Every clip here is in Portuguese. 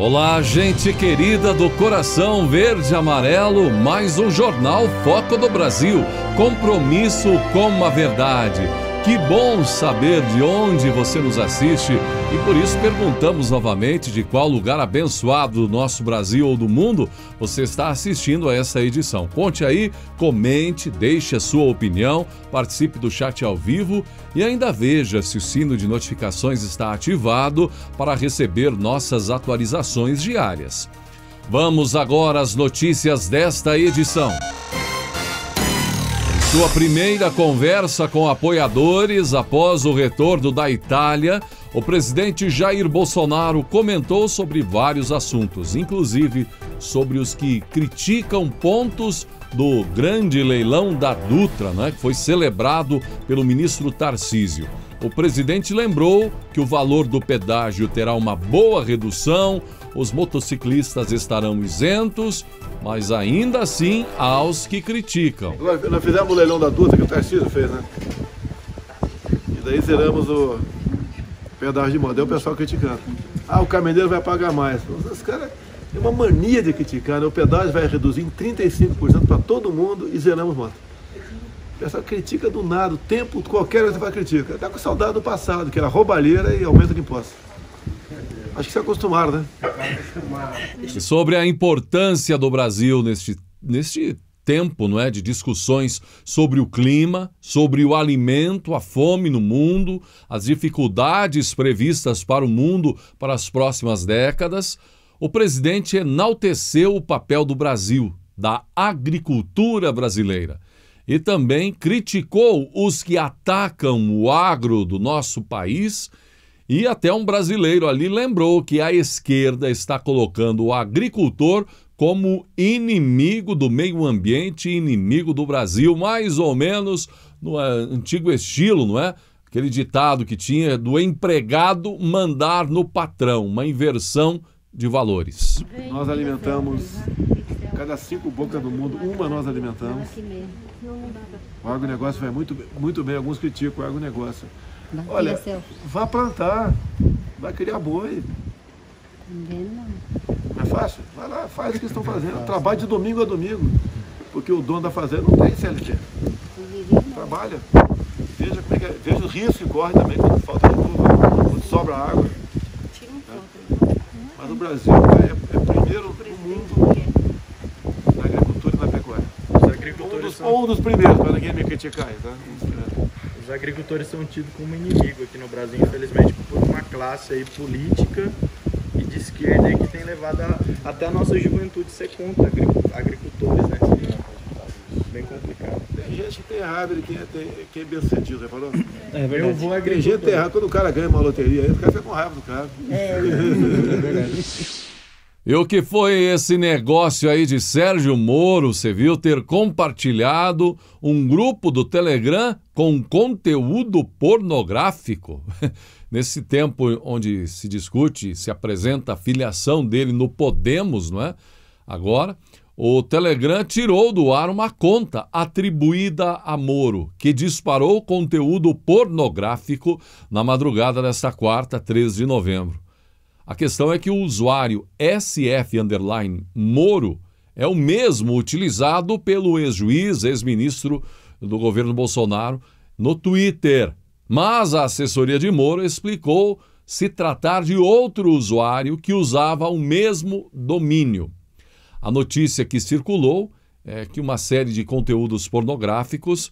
Olá, gente querida do coração verde e amarelo, mais um Jornal Foco do Brasil, compromisso com a verdade. Que bom saber de onde você nos assiste e por isso perguntamos novamente de qual lugar abençoado do nosso Brasil ou do mundo você está assistindo a essa edição. Conte aí, comente, deixe a sua opinião, participe do chat ao vivo e ainda veja se o sino de notificações está ativado para receber nossas atualizações diárias. Vamos agora às notícias desta edição. Sua primeira conversa com apoiadores após o retorno da Itália, o presidente Jair Bolsonaro comentou sobre vários assuntos, inclusive sobre os que criticam pontos do grande leilão da Dutra, que foi celebrado pelo ministro Tarcísio. O presidente lembrou que o valor do pedágio terá uma boa redução, os motociclistas estarão isentos, mas ainda assim há os que criticam. Nós fizemos o leilão da Dutra que o Tarcísio fez, né? E daí zeramos o pedágio de moto. Daí o pessoal criticando. O caminhoneiro vai pagar mais. Os caras têm uma mania de criticar, né? O pedágio vai reduzir em 35% para todo mundo e zeramos moto. O pessoal critica do nada, o tempo, qualquer coisa vai criticar. Está com saudade do passado, que era roubalheira e aumento de impostos. Acho que se acostumaram, né? Sobre a importância do Brasil neste tempo, de discussões sobre o clima, sobre o alimento, a fome no mundo, as dificuldades previstas para o mundo para as próximas décadas, o presidente enalteceu o papel do Brasil, da agricultura brasileira. E também criticou os que atacam o agro do nosso país. E até um brasileiro ali lembrou que a esquerda está colocando o agricultor como inimigo do meio ambiente, inimigo do Brasil, mais ou menos no antigo estilo, Aquele ditado que tinha do empregado mandar no patrão, uma inversão de valores. Nós alimentamos, cada 5 bocas do mundo, uma nós alimentamos. O agronegócio vai muito bem, alguns criticam o agronegócio. Olha, vá plantar, vai criar boi. Não é fácil? Vai lá, faz o que estão fazendo. Trabalha de domingo a domingo, porque o dono da fazenda não tem CLT. Trabalha. Veja como é que é. Veja os riscos que correm também quando falta de chuva, quando sobra água. Mas o Brasil é primeiro no mundo na agricultura e na pecuária. Um dos primeiros, para ninguém me criticar, tá? Os agricultores são tidos como inimigo aqui no Brasil, infelizmente, por uma classe aí política e de esquerda aí que tem levado até a nossa juventude a ser contra agricultores, Bem complicado. Tem gente que tem raiva de quem é bem sucedido, você falou? É verdade. Eu vou Tem gente que tem raiva, quando o cara ganha uma loteria, aí o cara fica com raiva do cara. É verdade. E o que foi esse negócio aí de Sérgio Moro, você viu, ter compartilhado um grupo do Telegram com conteúdo pornográfico? Nesse tempo onde se discute, se apresenta a filiação dele no Podemos, Agora, o Telegram tirou do ar uma conta atribuída a Moro, que disparou conteúdo pornográfico na madrugada desta quarta, 13 de novembro. A questão é que o usuário SF_Moro é o mesmo utilizado pelo ex-juiz, ex-ministro do governo Bolsonaro, no Twitter. Mas a assessoria de Moro explicou se tratar de outro usuário que usava o mesmo domínio. A notícia que circulou é que uma série de conteúdos pornográficos,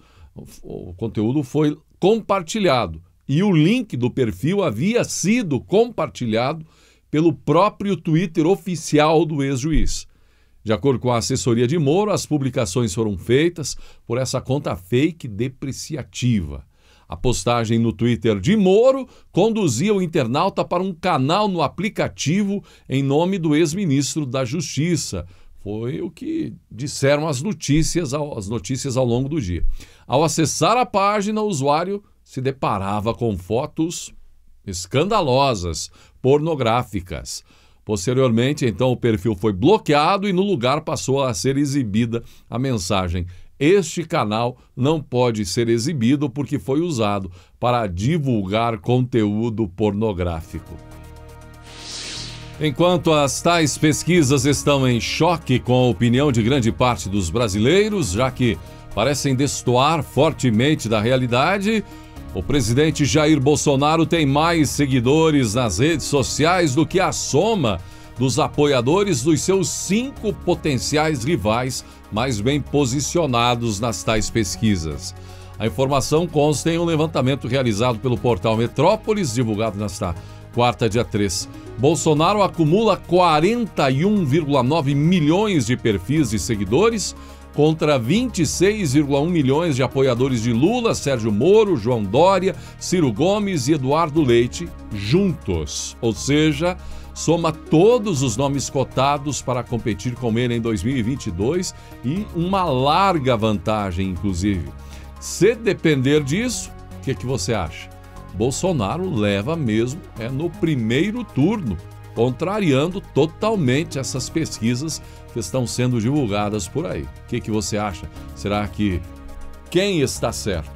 o conteúdo foi compartilhado e o link do perfil havia sido compartilhado pelo próprio Twitter oficial do ex-juiz. De acordo com a assessoria de Moro, as publicações foram feitas por essa conta fake depreciativa. A postagem no Twitter de Moro conduzia o internauta para um canal no aplicativo em nome do ex-ministro da Justiça. Foi o que disseram as notícias ao longo do dia. Ao acessar a página, o usuário se deparava com fotos escandalosas, pornográficas. Posteriormente, então, o perfil foi bloqueado e no lugar passou a ser exibida a mensagem: este canal não pode ser exibido porque foi usado para divulgar conteúdo pornográfico. Enquanto as tais pesquisas estão em choque com a opinião de grande parte dos brasileiros, já que parecem destoar fortemente da realidade, o presidente Jair Bolsonaro tem mais seguidores nas redes sociais do que a soma dos apoiadores dos seus 5 potenciais rivais mais bem posicionados nas tais pesquisas. A informação consta em um levantamento realizado pelo portal Metrópolis, divulgado nesta quarta, dia 3. Bolsonaro acumula 41,9 milhões de perfis de seguidores contra 26,1 milhões de apoiadores de Lula, Sérgio Moro, João Dória, Ciro Gomes e Eduardo Leite juntos. Ou seja, soma todos os nomes cotados para competir com ele em 2022 e uma larga vantagem, inclusive. Se depender disso, o que você acha? Bolsonaro leva mesmo no primeiro turno, contrariando totalmente essas pesquisas que estão sendo divulgadas por aí. O que você acha? Será que quem está certo?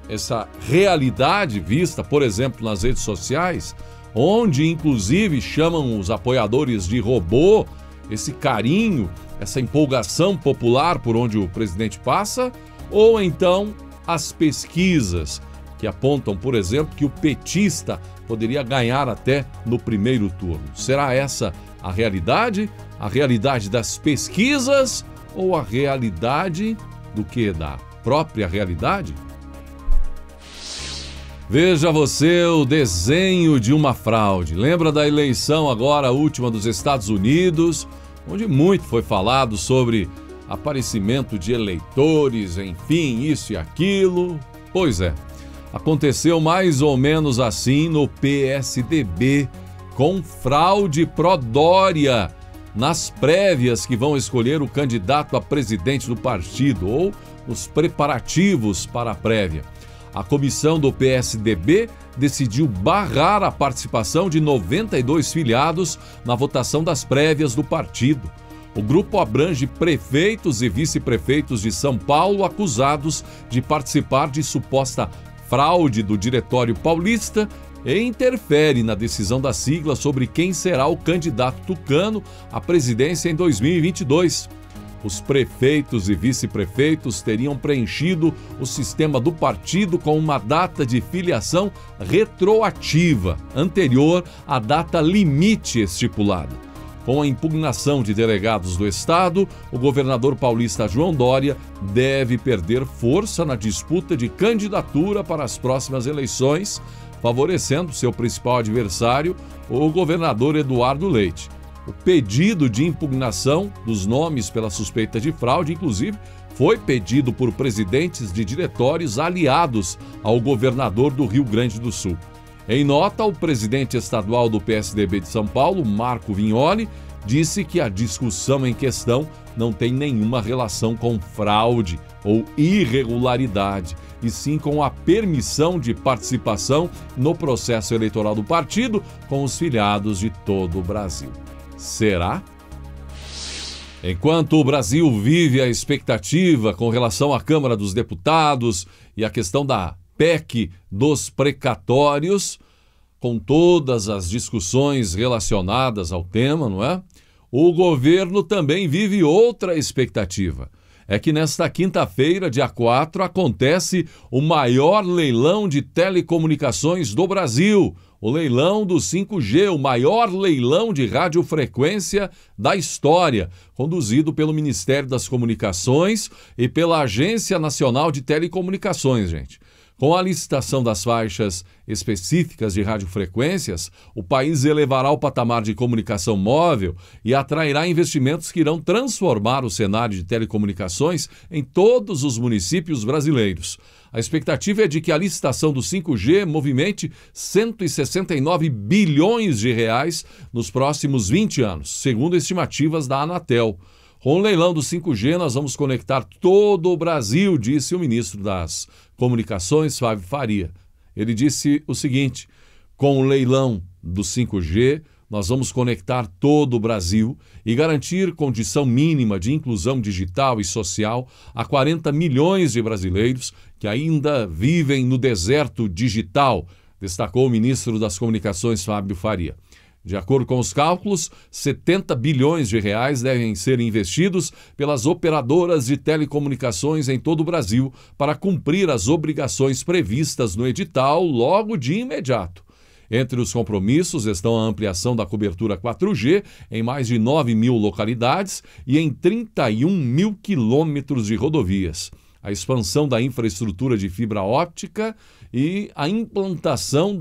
Essa realidade vista, por exemplo, nas redes sociais, onde inclusive chamam os apoiadores de robô, esse carinho, essa empolgação popular por onde o presidente passa, ou então as pesquisas que apontam, por exemplo, que o petista poderia ganhar até no primeiro turno. Será essa a realidade? A realidade das pesquisas ou a realidade do que? Da própria realidade? Veja você o desenho de uma fraude. Lembra da eleição agora última dos Estados Unidos, onde muito foi falado sobre aparecimento de eleitores, enfim, isso e aquilo? Pois é. Aconteceu mais ou menos assim no PSDB, com fraude pró-Dória nas prévias que vão escolher o candidato a presidente do partido ou os preparativos para a prévia. A comissão do PSDB decidiu barrar a participação de 92 filiados na votação das prévias do partido. O grupo abrange prefeitos e vice-prefeitos de São Paulo acusados de participar de suposta fraude do Diretório Paulista e interfere na decisão da sigla sobre quem será o candidato tucano à presidência em 2022. Os prefeitos e vice-prefeitos teriam preenchido o sistema do partido com uma data de filiação retroativa, anterior à data limite estipulada. Com a impugnação de delegados do Estado, o governador paulista João Dória deve perder força na disputa de candidatura para as próximas eleições, favorecendo seu principal adversário, o governador Eduardo Leite. O pedido de impugnação dos nomes pela suspeita de fraude, inclusive, foi pedido por presidentes de diretórios aliados ao governador do Rio Grande do Sul. Em nota, o presidente estadual do PSDB de São Paulo, Marco Vignoli, disse que a discussão em questão não tem nenhuma relação com fraude ou irregularidade, e sim com a permissão de participação no processo eleitoral do partido com os filiados de todo o Brasil. Será? Enquanto o Brasil vive a expectativa com relação à Câmara dos Deputados e a questão da PEC dos precatórios, com todas as discussões relacionadas ao tema, não é? O governo também vive outra expectativa. É que nesta quinta-feira, dia 4, acontece o maior leilão de telecomunicações do Brasil, o leilão do 5G, o maior leilão de radiofrequência da história, conduzido pelo Ministério das Comunicações e pela Agência Nacional de Telecomunicações, gente. Com a licitação das faixas específicas de radiofrequências, o país elevará o patamar de comunicação móvel e atrairá investimentos que irão transformar o cenário de telecomunicações em todos os municípios brasileiros. A expectativa é de que a licitação do 5G movimente 169 bilhões de reais nos próximos 20 anos, segundo estimativas da Anatel. Com o leilão do 5G, nós vamos conectar todo o Brasil, disse o ministro das Comunicações, Fábio Faria. Ele disse o seguinte: com o leilão do 5G, nós vamos conectar todo o Brasil e garantir condição mínima de inclusão digital e social a 40 milhões de brasileiros que ainda vivem no deserto digital, destacou o ministro das Comunicações, Fábio Faria. De acordo com os cálculos, 70 bilhões de reais devem ser investidos pelas operadoras de telecomunicações em todo o Brasil para cumprir as obrigações previstas no edital logo de imediato. Entre os compromissos estão a ampliação da cobertura 4G em mais de 9 mil localidades e em 31 mil quilômetros de rodovias, a expansão da infraestrutura de fibra óptica e a implantação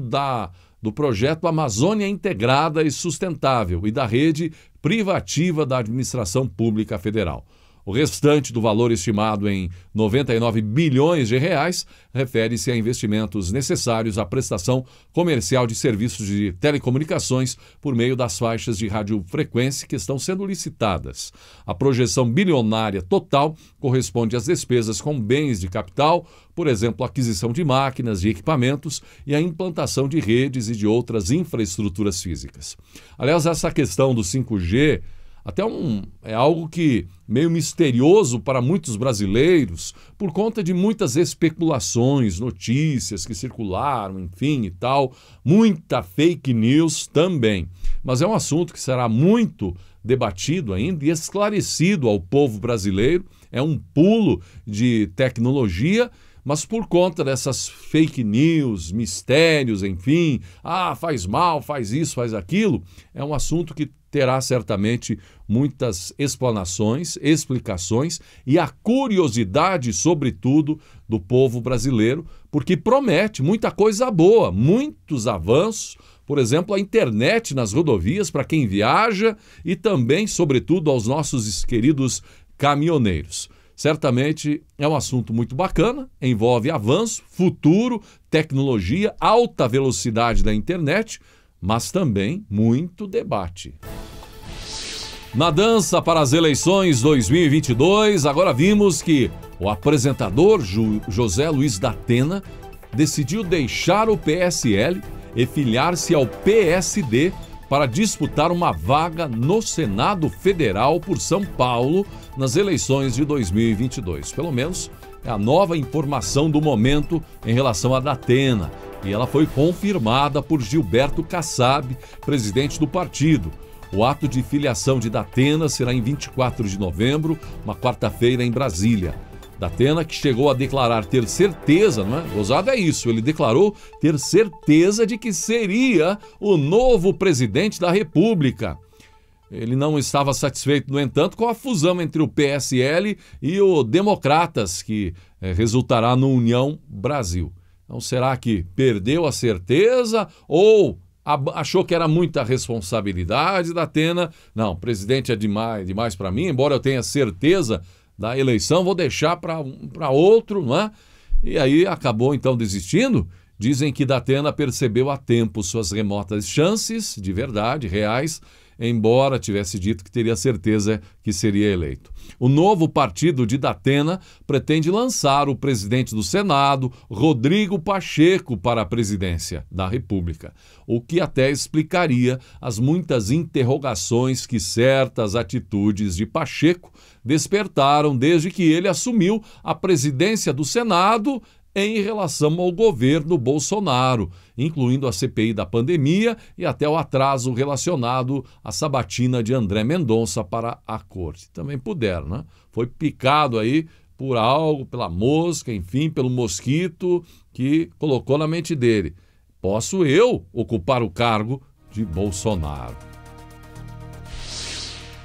do projeto Amazônia Integrada e Sustentável e da rede privativa da Administração Pública Federal. O restante do valor estimado em 99 bilhões de reais refere-se a investimentos necessários à prestação comercial de serviços de telecomunicações por meio das faixas de radiofrequência que estão sendo licitadas. A projeção bilionária total corresponde às despesas com bens de capital, por exemplo, a aquisição de máquinas e equipamentos e a implantação de redes e de outras infraestruturas físicas. Aliás, essa questão do 5G é algo que meio misterioso para muitos brasileiros por conta de muitas especulações, notícias que circularam, enfim e tal, muita fake news também. Mas é um assunto que será muito debatido ainda e esclarecido ao povo brasileiro. É um pulo de tecnologia, mas por conta dessas fake news, mistérios, enfim, faz mal, faz isso, faz aquilo, é um assunto que terá certamente muitas explanações, explicações e a curiosidade, sobretudo, do povo brasileiro, porque promete muita coisa boa, muitos avanços, por exemplo, a internet nas rodovias para quem viaja e também, sobretudo, aos nossos queridos caminhoneiros. Certamente é um assunto muito bacana, envolve avanço, futuro, tecnologia, alta velocidade da internet, mas também muito debate. Na dança para as eleições 2022, agora vimos que o apresentador José Luiz da Atena decidiu deixar o PSL e filiar-se ao PSD para disputar uma vaga no Senado Federal por São Paulo nas eleições de 2022. Pelo menos é a nova informação do momento em relação a Datena. E ela foi confirmada por Gilberto Kassab, presidente do partido. O ato de filiação de Datena será em 24 de novembro, uma quarta-feira em Brasília. Datena, que chegou a declarar ter certeza, não é? Ousado é isso, ele declarou ter certeza de que seria o novo presidente da República. Ele não estava satisfeito, no entanto, com a fusão entre o PSL e o Democratas, que resultará no União Brasil. Então, será que perdeu a certeza ou achou que era muita responsabilidade da Atena? Não, presidente é demais para mim, embora eu tenha certeza da eleição, vou deixar para outro, não é? E aí acabou então desistindo. Dizem que Datena percebeu a tempo suas remotas chances, de verdade, reais, embora tivesse dito que teria certeza que seria eleito. O novo partido de Datena pretende lançar o presidente do Senado, Rodrigo Pacheco, para a presidência da República, o que até explicaria as muitas interrogações que certas atitudes de Pacheco despertaram desde que ele assumiu a presidência do Senado em relação ao governo Bolsonaro, incluindo a CPI da pandemia e até o atraso relacionado à sabatina de André Mendonça para a corte. Também puderam, né? Foi picado aí por algo, pela mosca, enfim, pelo mosquito que colocou na mente dele. Posso eu ocupar o cargo de Bolsonaro?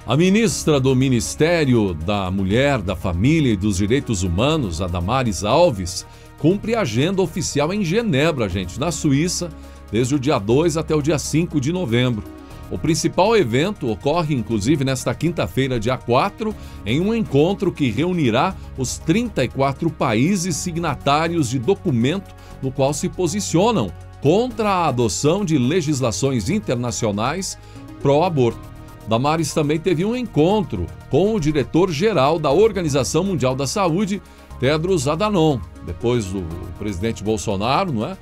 A ministra do Ministério da Mulher, da Família e dos Direitos Humanos, a Damares Alves, cumpre a agenda oficial em Genebra, na Suíça, desde o dia 2 até o dia 5 de novembro. O principal evento ocorre, inclusive, nesta quinta-feira, dia 4, em um encontro que reunirá os 34 países signatários de documento no qual se posicionam contra a adoção de legislações internacionais pró-aborto. Damares também teve um encontro com o diretor-geral da Organização Mundial da Saúde, Tedros Adhanom, depois do presidente Bolsonaro, não é?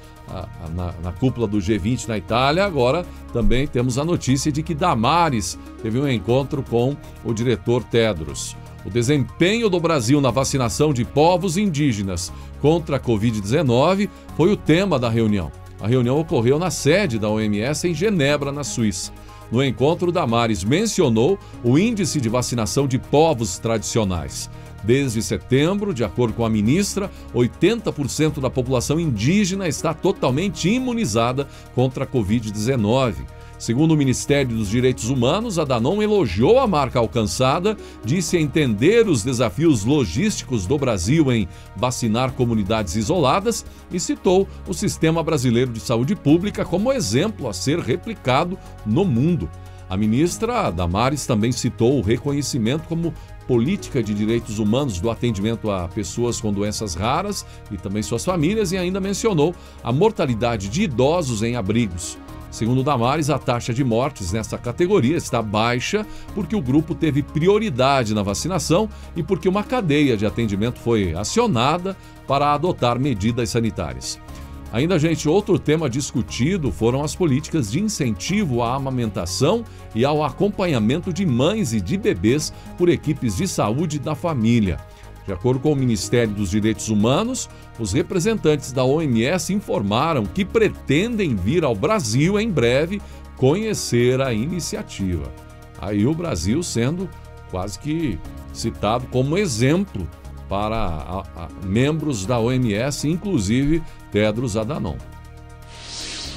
Na cúpula do G20 na Itália. Agora também temos a notícia de que Damares teve um encontro com o diretor Tedros. O desempenho do Brasil na vacinação de povos indígenas contra a Covid-19 foi o tema da reunião. A reunião ocorreu na sede da OMS em Genebra, na Suíça. No encontro, Damares mencionou o índice de vacinação de povos tradicionais. Desde setembro, de acordo com a ministra, 80% da população indígena está totalmente imunizada contra a Covid-19. Segundo o Ministério dos Direitos Humanos, a Danone elogiou a marca alcançada, disse entender os desafios logísticos do Brasil em vacinar comunidades isoladas e citou o Sistema Brasileiro de Saúde Pública como exemplo a ser replicado no mundo. A ministra Damares também citou o reconhecimento como política de direitos humanos do atendimento a pessoas com doenças raras e também suas famílias e ainda mencionou a mortalidade de idosos em abrigos. Segundo Damares, a taxa de mortes nessa categoria está baixa porque o grupo teve prioridade na vacinação e porque uma cadeia de atendimento foi acionada para adotar medidas sanitárias. Ainda, gente, outro tema discutido foram as políticas de incentivo à amamentação e ao acompanhamento de mães e de bebês por equipes de saúde da família. De acordo com o Ministério dos Direitos Humanos, os representantes da OMS informaram que pretendem vir ao Brasil em breve conhecer a iniciativa. Aí o Brasil sendo quase que citado como exemplo para membros da OMS, inclusive Tedros Adhanom.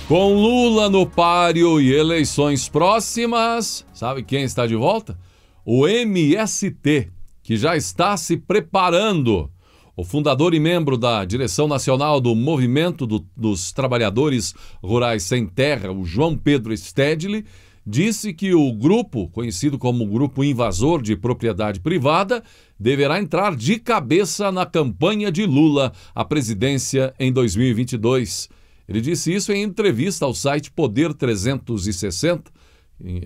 Com Lula no páreo e eleições próximas, sabe quem está de volta? O MST, que já está se preparando. O fundador e membro da direção nacional do Movimento dos Trabalhadores Rurais Sem Terra, o João Pedro Stedley, disse que o grupo, conhecido como Grupo Invasor de Propriedade Privada, deverá entrar de cabeça na campanha de Lula à presidência em 2022. Ele disse isso em entrevista ao site Poder 360.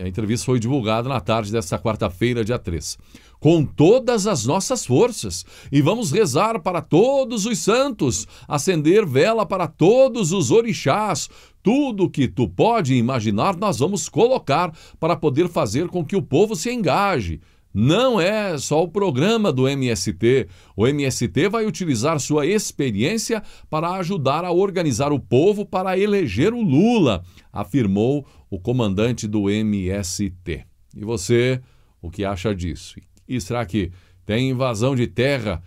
A entrevista foi divulgada na tarde desta quarta-feira, dia 3. Com todas as nossas forças, e vamos rezar para todos os santos, acender vela para todos os orixás, tudo que tu pode imaginar nós vamos colocar para poder fazer com que o povo se engaje. Não é só o programa do MST. O MST vai utilizar sua experiência para ajudar a organizar o povo para eleger o Lula, afirmou o comandante do MST. E você, o que acha disso? E será que tem invasão de terra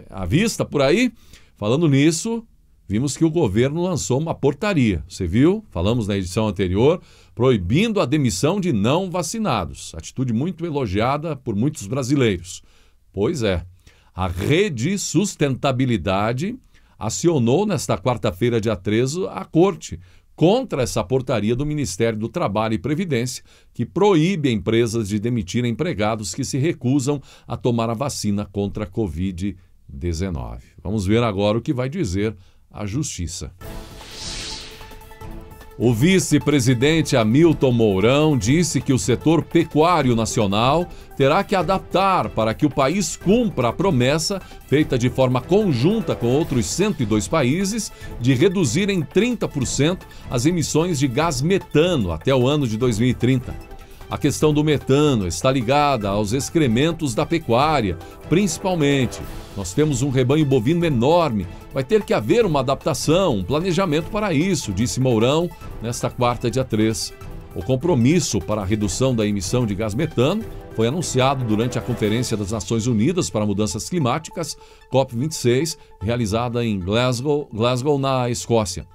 à vista por aí? Falando nisso, vimos que o governo lançou uma portaria. Você viu? Falamos na edição anterior, proibindo a demissão de não vacinados. Atitude muito elogiada por muitos brasileiros. Pois é, a Rede Sustentabilidade acionou nesta quarta-feira, dia 13, a Corte contra essa portaria do Ministério do Trabalho e Previdência, que proíbe empresas de demitir empregados que se recusam a tomar a vacina contra a Covid-19. Vamos ver agora o que vai dizer a Justiça. O vice-presidente Hamilton Mourão disse que o setor pecuário nacional terá que adaptar para que o país cumpra a promessa, feita de forma conjunta com outros 102 países, de reduzir em 30% as emissões de gás metano até o ano de 2030. A questão do metano está ligada aos excrementos da pecuária, principalmente. Nós temos um rebanho bovino enorme, vai ter que haver uma adaptação, um planejamento para isso, disse Mourão nesta quarta, dia 3. O compromisso para a redução da emissão de gás metano foi anunciado durante a Conferência das Nações Unidas para Mudanças Climáticas, COP26, realizada em Glasgow, na Escócia.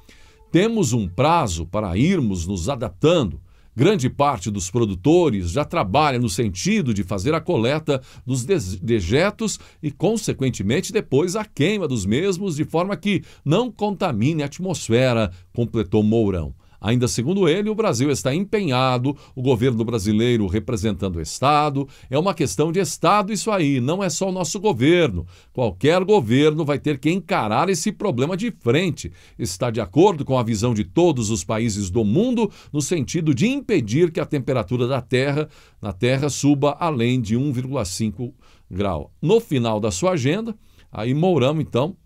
Temos um prazo para irmos nos adaptando. Grande parte dos produtores já trabalha no sentido de fazer a coleta dos dejetos e, consequentemente, depois a queima dos mesmos de forma que não contamine a atmosfera, completou Mourão. Ainda segundo ele, o Brasil está empenhado, o governo brasileiro representando o Estado. É uma questão de Estado isso aí, não é só o nosso governo. Qualquer governo vai ter que encarar esse problema de frente. Está de acordo com a visão de todos os países do mundo no sentido de impedir que a temperatura na Terra suba além de 1,5 grau. No final da sua agenda, aí Mourão, então,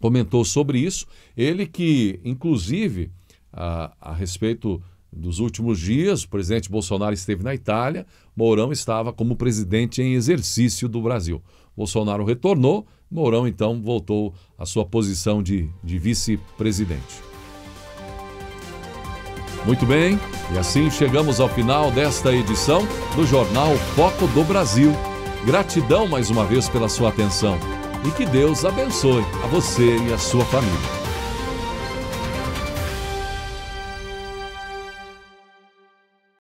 comentou sobre isso. Ele que, inclusive, a respeito dos últimos dias, o presidente Bolsonaro esteve na Itália, Mourão estava como presidente em exercício do Brasil. Bolsonaro retornou, Mourão então voltou à sua posição de vice-presidente. Muito bem, e assim chegamos ao final desta edição do Jornal Foco do Brasil. Gratidão mais uma vez pela sua atenção e que Deus abençoe a você e a sua família.